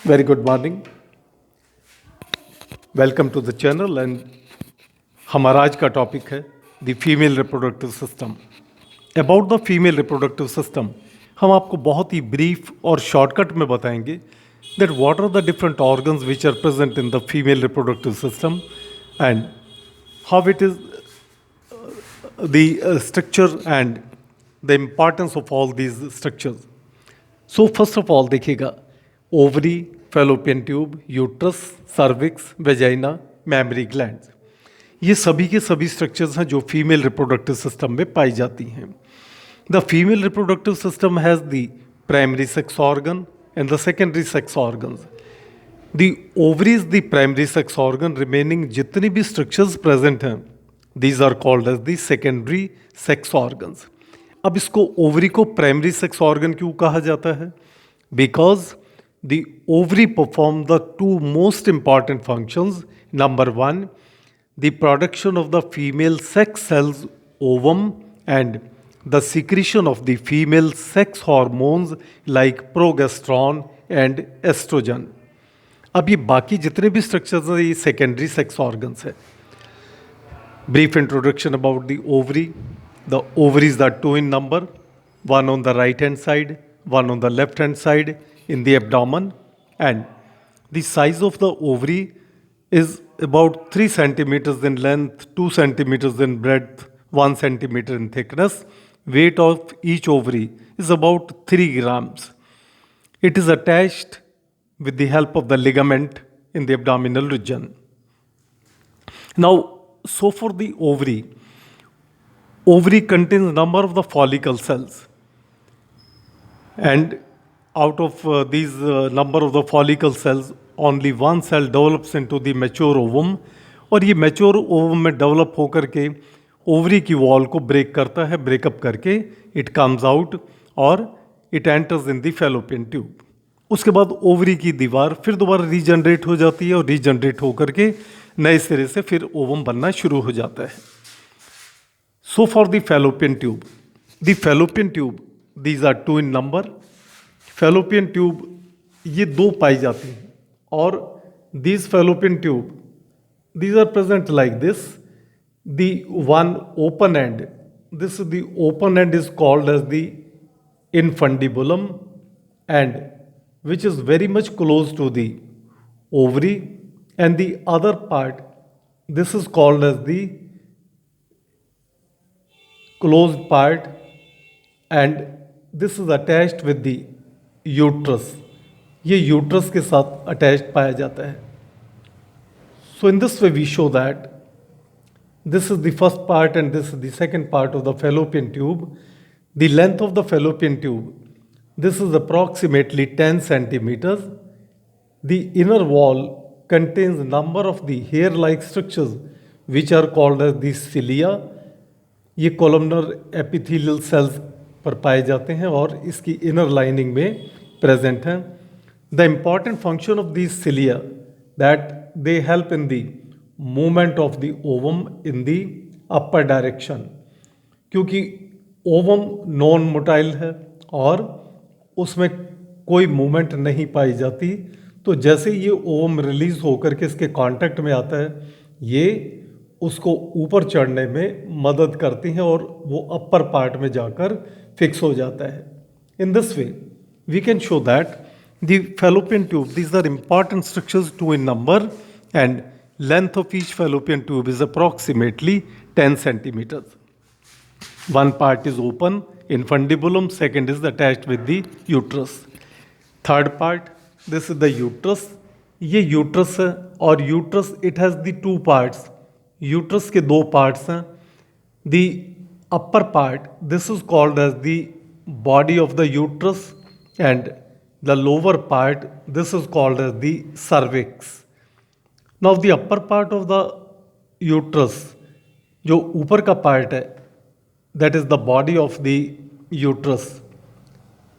Very good morning. Welcome to the channel and हमारा आज का टॉपिक है the female reproductive system. About the female reproductive system हम आपको बहुत ही ब्रीफ और शॉर्टकट में बताएंगे that what are the different organs which are present in the female reproductive system and how it is the structure and the importance of all these structures. So first of all देखिएगा, ovary, fallopian tube, uterus, cervix, vagina, memory glands, ये सभी के सभी structures हैं जो female reproductive system में पाई जाती हैं। The female reproductive system has the primary sex organ and the secondary sex organs. The ovary is the primary sex organ, remaining जितनी भी स्ट्रक्चर्स प्रेजेंट हैं these are called as the secondary sex organs. अब इसको ovary को primary sex organ क्यों कहा जाता है? Because the ovary perform the two most important functions. Number one, the production of the female sex cells ovum and the secretion of the female sex hormones like progesterone and estrogen. अब ये बाकी जितने भी structures हैं ये secondary sex organs है। Brief introduction about the ovary. The ovaries are two in number, one on the right hand side, one on the left hand side in the abdomen, and the size of the ovary is about 3 centimeters in length, 2 centimeters in breadth, 1 centimeter in thickness. Weight of each ovary is about 3 grams. It is attached with the help of the ligament in the abdominal region. Now, so for the ovary contains number of the follicle cells, and out of these number of the follicle cells only one cell develops into the mature ovum, और ये mature ovum में develop होकर के ovary की wall को break करता है, breakup करके इट कम्स आउट और it enters in the fallopian tube. उसके बाद ओवरी की दीवार फिर दोबारा रीजनरेट हो जाती है और रीजनरेट होकर के नए सिरे से फिर ओवम बनना शुरू हो जाता है। So for the fallopian tube these are two in number. Fallopian tube ये दो पाई जाती हैं और these Fallopian tube these are present like this. The one open end, this the open end is called as the infundibulum and which is very much close to the ovary, and the other part, this is called as the closed part, and this is attached with the uterus. ये uterus के साथ attached पाया जाता है। So in this way we show that this is the first part and this is the second part of the fallopian tube. The length of the fallopian tube, this is approximately 10 centimeters. The inner wall contains number of the hair-like structures which are called as the cilia. ये columnar epithelial cells पर पाए जाते हैं और इसकी inner lining में present हैं। The important function of these cilia that they help in the movement of the ovum in the upper direction, क्योंकि ओवम नॉन मोटाइल है और उसमें कोई मूवमेंट नहीं पाई जाती, तो जैसे ये ओवम रिलीज होकर के इसके कांटेक्ट में आता है ये उसको ऊपर चढ़ने में मदद करती हैं और वो अपर पार्ट में जाकर फिक्स हो जाता है। In this way we can show that the fallopian tube, these are important structures two in number and length of each Fallopian tube is approximately 10 centimeters. One part is open, infundibulum, second is attached with the uterus. Third part, this is the uterus. ये uterus है और uterus it has the two parts. Uterus के दो parts हैं। The upper part, this is called as the body of the uterus and the lower part, this is called as the cervix. Now the upper part of the uterus, जो ऊपर का part है, that is the body of the uterus.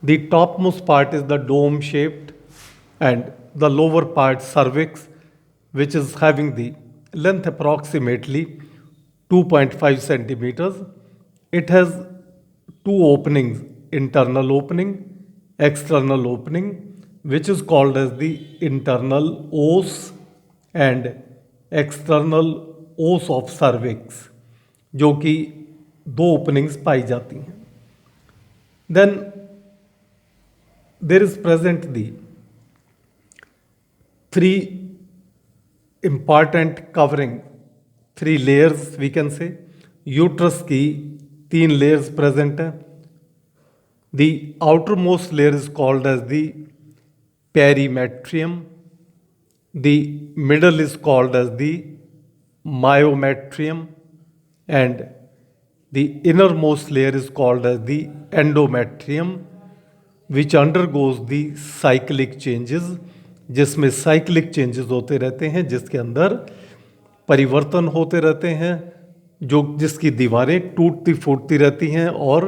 The topmost part is the dome shaped and the lower part cervix, which is having the length approximately 2.5 centimeters. It has two openings, internal opening, external opening. which is called as the internal os and external os of cervix, जो कि दो openings पाई जाती हैं. Then there is present the three important covering, three layers we can say. Uterus की तीन layers present हैं. The outermost layer is called as the perimetrium. The middle is called as the myometrium, and the innermost layer is called as the endometrium, which undergoes the cyclic changes, जिसमें cyclic changes होते रहते हैं, जिसके अंदर परिवर्तन होते रहते हैं, जो जिसकी दीवारें टूटती फूटती रहती हैं और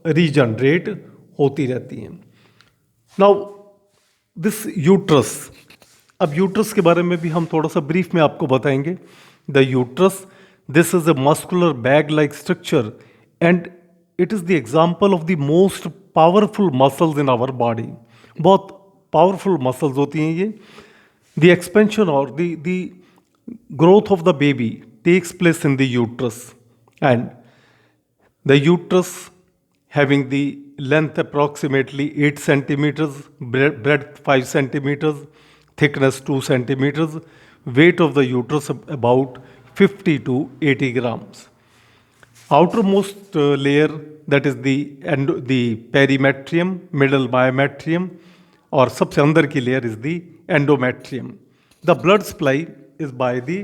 रीजनरेट होती रहती हैं. नाउ दिस यूट्रस, अब यूट्रस के बारे में भी हम थोड़ा सा ब्रीफ में आपको बताएंगे. The uterus, this is a muscular bag like structure and it is the example of the most powerful muscles in our body. बहुत पावरफुल मसल्स होती हैं ये. द एक्सपेंशन और the growth of the baby takes place in the uterus, and the uterus having the length approximately 8 centimeters, breadth 5 centimeters, thickness 2 centimeters, weight of the uterus about 50 to 80 grams. Outermost layer, that is the perimetrium, middle myometrium, और सबसे अंदर की layer is the endometrium. The blood supply is by the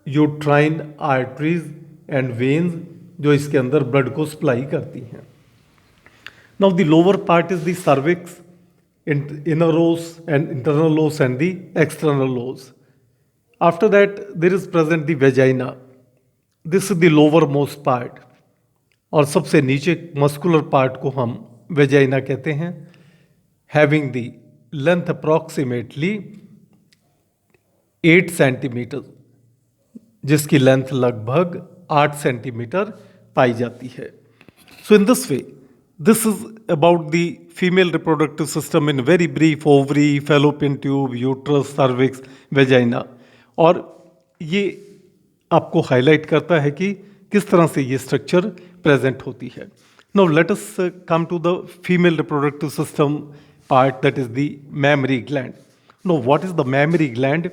uterine arteries and veins, जो इसके अंदर blood को supply करती हैं. Now the lower part is the cervix, inner os and internal os and the external os. After that there is present the vagina. This is the lowermost part, और सबसे नीचे muscular part को हम vagina कहते हैं. Having the length approximately 8 centimetre, जिसकी length लगभग 8 centimetre पाई जाती है. So in this way, this is about the female reproductive system in very brief. Ovary, fallopian tube, uterus, cervix, vagina. और ये आपको हाईलाइट करता है कि किस तरह से ये स्ट्रक्चर प्रेजेंट होती है. Now let us come to the female reproductive system part, that is the mammary gland. Now, what is the mammary gland?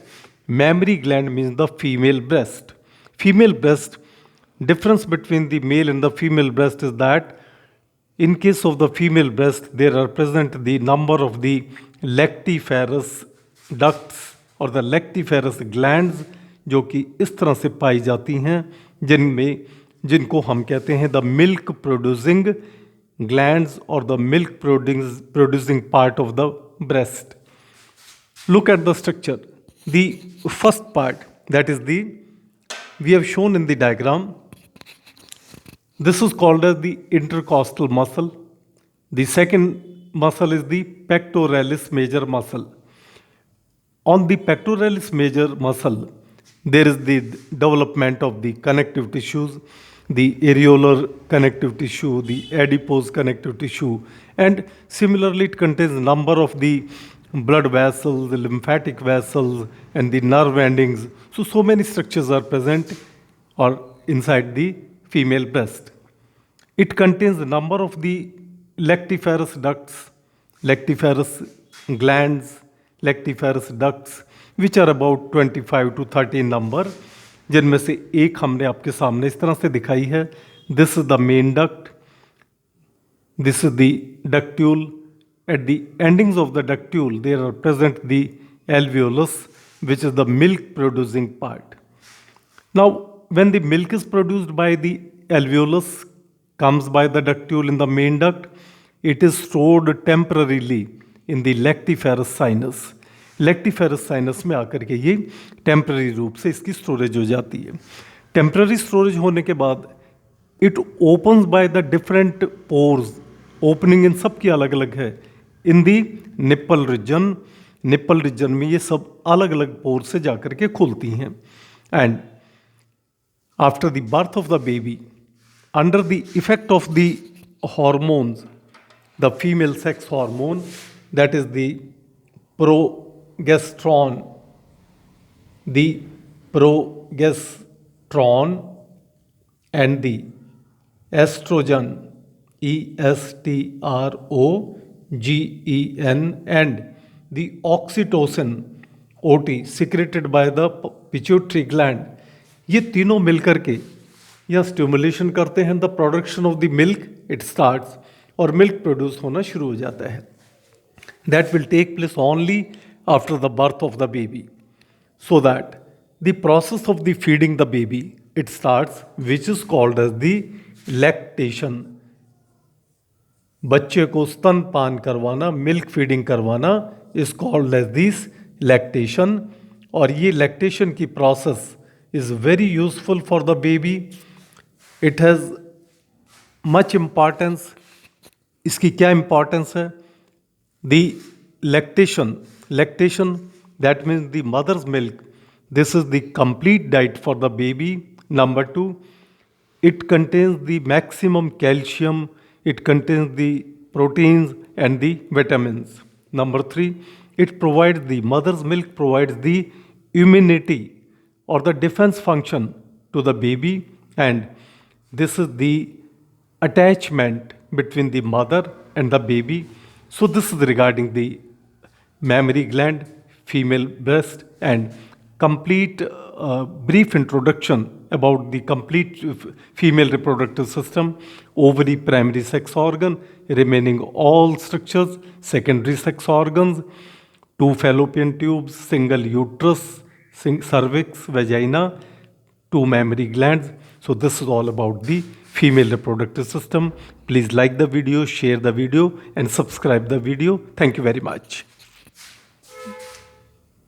Mammary gland means the female breast. Female breast, difference between the male and the female breast is that in case of the female breast, there are present the number of the lactiferous ducts or the lactiferous glands, जो कि इस तरह से पाई जाती हैं, जिनको हम कहते हैं the milk producing glands or the milk producing part of the breast. Look at the structure. The first part, that is we have shown in the diagram, this is called as the intercostal muscle. The second muscle is the pectoralis major muscle. On the pectoralis major muscle, there is the development of the connective tissues, the areolar connective tissue, the adipose connective tissue, and similarly it contains a number of the blood vessels, the lymphatic vessels, and the nerve endings. So many structures are present or inside the female breast. It contains a number of the lactiferous ducts, lactiferous glands, lactiferous ducts, which are about 25 to 30 number, जिनमें से एक हमने आपके सामने इस तरह से दिखाई है. This is the main duct. This is the ductule. At the endings of the ductule, there are present the alveolus, which is the milk producing part. Now, when the milk is produced by the alveolus, comes by the ductule in the main duct, it is stored temporarily in the lactiferous sinus. Lactiferous sinus में आकर के ये temporary रूप से इसकी storage हो जाती है. टेम्पररी स्टोरेज होने के बाद it opens by the different pores. Opening in सब की अलग अलग है. इन दी निप्पल रीजन में ये सब अलग अलग पोर से जाकर के खुलती हैं. And after the birth of the baby, under the effect of the hormones, the female sex hormone, that is the progesterone, the progesterone, and the estrogen, estrogen, and the oxytocin, OT, secreted by the pituitary gland, ये तीनों मिलकर के यह stimulation करते हैं the production of the milk, it starts, और milk produce होना शुरू हो जाता है. That will take place only after the birth of the baby, so that the process of the feeding the baby it starts, which is called as the lactation. बच्चे को स्तनपान करवाना, मिल्क फीडिंग करवाना is called as this lactation. और ये lactation की process is very useful for the baby. It has much importance. इसकी क्या इम्पॉर्टेंस है? The lactation that means the mother's milk, this is the complete diet for the baby. Number 2, it contains the maximum calcium, it contains the proteins and the vitamins. Number 3, it provides, the mother's milk provides the immunity or the defense function to the baby, and this is the attachment between the mother and the baby. So this is regarding the mammary gland, female breast, and complete brief introduction about the complete female reproductive system, ovary, primary sex organ, remaining all structures, secondary sex organs, 2 fallopian tubes, single uterus, cervix, vagina, 2 mammary glands. So this is all about the female reproductive system. Please like the video, share the video, and subscribe the video. Thank you very much.